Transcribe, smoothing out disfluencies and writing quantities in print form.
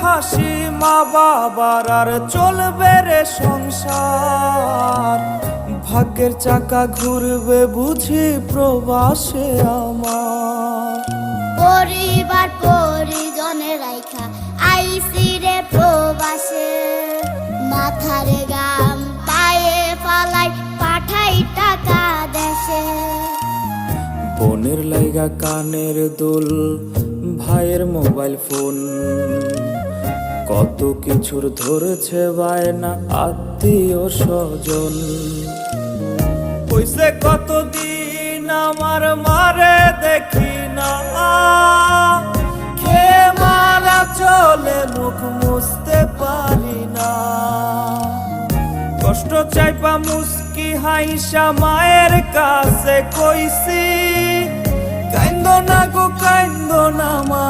হাসি মা বাবার আর চলবে রে সংসার। ভাগ্যের চাকা ঘুরবে বুঝি প্রবাসে আমার। পরিবার পরিজনের রাইখা আইসি রে প্রবাসে, মাথারে গাম পায়ে ফালাই পাঠাই টাকা দেশে। বোনের লাইগা কানের দুল, ভাইয়ের মোবাইল ফোন, কত কিছুর ধরেছে বায়না আত্মীয় স্বজন। কইছে কতদিন আমার মারে দেখি না, খেয়ে মারা চলে মুখ মুছতে পারি না। কষ্ট চাইপা মুস্কি হাইসা মায়ের কাছে কইছি, কাইন্দো না গো কাইন্দো না মা।